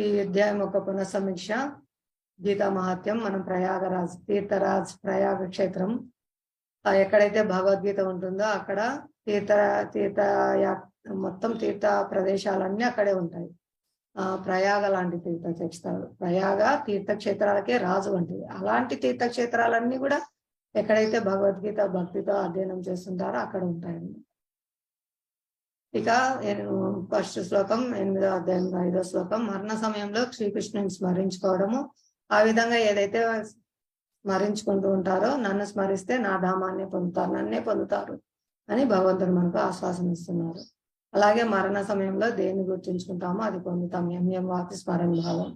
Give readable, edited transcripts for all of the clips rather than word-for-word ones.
ఈ అధ్యాయం ఒక పునఃసమీక్ష. గీతా మహాత్యం. మనం తీర్థరాజ్ ప్రయాగ క్షేత్రం, ఎక్కడైతే భగవద్గీత ఉంటుందో అక్కడ తీర్థ మొత్తం తీర్థ ప్రదేశాలన్నీ అక్కడే ఉంటాయి. ప్రయాగ లాంటి తీర్థక్షేత్రాలు, ప్రయాగ తీర్థక్షేత్రాలకే రాజు వంటివి. అలాంటి తీర్థక్షేత్రాలన్నీ కూడా ఎక్కడైతే భగవద్గీత భక్తితో అధ్యయనం చేస్తుంటారో అక్కడ ఉంటాయండి. ఇక ఫస్ట్ శ్లోకం 8వ అధ్యాయం 5వ శ్లోకం. మరణ సమయంలో శ్రీకృష్ణుని స్మరించుకోవడము. ఆ విధంగా ఏదైతే స్మరించుకుంటూ ఉంటారో, నన్ను స్మరిస్తే నా ధామాన్ని పొందుతారు, నన్నే పొందుతారు అని భగవంతుడు మనకు ఆశ్వాసం ఇస్తున్నారు. అలాగే మరణ సమయంలో దేన్ని గుర్తుంచుకుంటామో అది పొందుతాం. ఎంఎం వాకి స్మరణ భావం.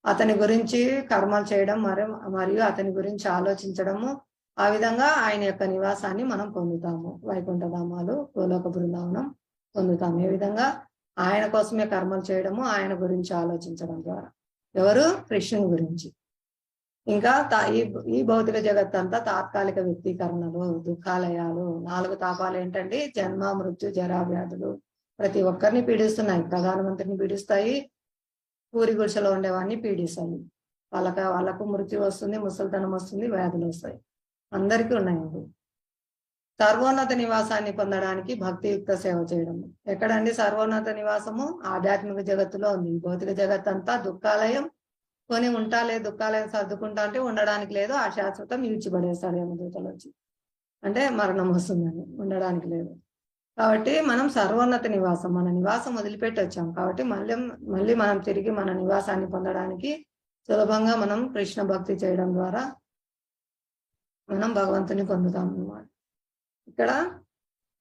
అతని గురించి కర్మలు చేయడం మరియు అతని గురించి ఆలోచించడము, ఆ విధంగా ఆయన యొక్క నివాసాన్ని మనం పొందుతాము. వైకుంఠ ధామాలు, గోలోక బృందావనం పొందుతాం. ఏ విధంగా? ఆయన కోసమే కర్మలు చేయడము, ఆయన గురించి ఆలోచించడం ద్వారా. ఎవరు? కృష్ణుని గురించి. ఇంకా ఈ భౌతిక జగత్తంతా తాత్కాలిక వ్యక్తీకరణలు, దుఃఖాలయాలు. 4 తాపాలు ఏంటండి? జన్మ, మృత్యు, జరా, వ్యాధులు ప్రతి ఒక్కరిని పీడిస్తున్నాయి. ప్రధానమంత్రిని పీడిస్తాయి, పూరి గుడిసెలో ఉండేవాడిని పీడిస్తాయి. వాళ్ళకు మృత్యు వస్తుంది, ముసలితనం వస్తుంది, వ్యాధులు వస్తాయి. అందరికీ ఉన్నాయండి. సర్వోన్నత నివాసాన్ని పొందడానికి భక్తియుక్త సేవ చేయడం. ఎక్కడండి సర్వోన్నత నివాసము? ఆధ్యాత్మిక జగత్తులో ఉంది. భౌతిక జగత్ అంతా దుఃఖాలయం. కొని ఉంటాలే, దుఃఖాలయం సర్దుకుంటా అంటే ఉండడానికి లేదు, ఆ శాశ్వతం ఈడ్చిపడేస్తాడు యమదూతలు వచ్చి. అంటే మరణం వస్తుందని, ఉండడానికి లేదు. కాబట్టి మనం సర్వోన్నత నివాసం, మన నివాసం వదిలిపెట్టి వచ్చాం. కాబట్టి మళ్ళీ మనం తిరిగి మన నివాసాన్ని పొందడానికి సులభంగా మనం కృష్ణ భక్తి చేయడం ద్వారా మనం భగవంతుని పొందుతాం అన్నమాట. ఇక్కడ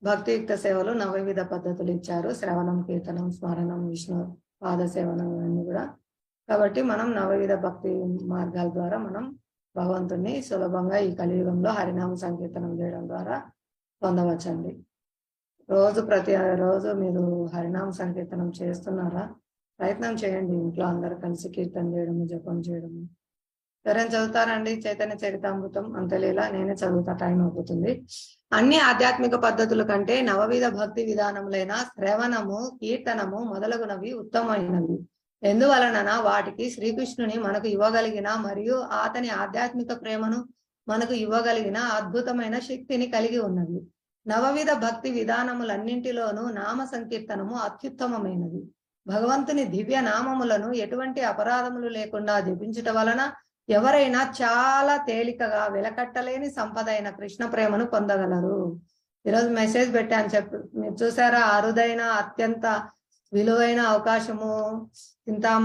భక్తియుక్త సేవలు 9 విధ పద్ధతులు ఇచ్చారు. శ్రవణం, కీర్తనం, స్మరణం, విష్ణు పాద సేవనం ఇవన్నీ కూడా. కాబట్టి మనం 9 విధ భక్తి మార్గాల ద్వారా మనం భగవంతుని సులభంగా ఈ కలియుగంలో హరినామ సంకీర్తనం చేయడం ద్వారా పొందవచ్చండి. ప్రతి రోజు మీరు హరినామ సంకీర్తనం చేస్తున్నారా? ప్రయత్నం చేయండి. ఇంట్లో అందరూ కలిసి కీర్తన చేయడము, జపం చేయడము. ఎవరైనా చదువుతారండి చైతన్య చరితామృతం? అంతలేలా నేనే చదువుతా, టైం అయిపోతుంది. అన్ని ఆధ్యాత్మిక పద్ధతుల కంటే 9 విధ భక్తి విధానములైన శ్రవణము, కీర్తనము మొదలగునవి ఉత్తమమైనవి. ఎందువలన వాటికి శ్రీకృష్ణుని మనకు ఇవ్వగలిగిన మరియు అతని ఆధ్యాత్మిక ప్రేమను మనకు ఇవ్వగలిగిన అద్భుతమైన శక్తిని కలిగి ఉన్నవి. 9 విధ భక్తి విధానములన్నింటిలోనూ నామ సంకీర్తనము అత్యుత్తమమైనది. భగవంతుని దివ్య నామములను ఎటువంటి అపరాధములు లేకుండా జపించుట వలన ఎవరైనా చాలా తేలికగా వెలకట్టలేని సంపద అయిన కృష్ణ ప్రేమను పొందగలరు. ఈరోజు మెసేజ్ పెట్టాను, మీరు చూసారా? అరుదైన అత్యంత విలువైన అవకాశము చింతామణి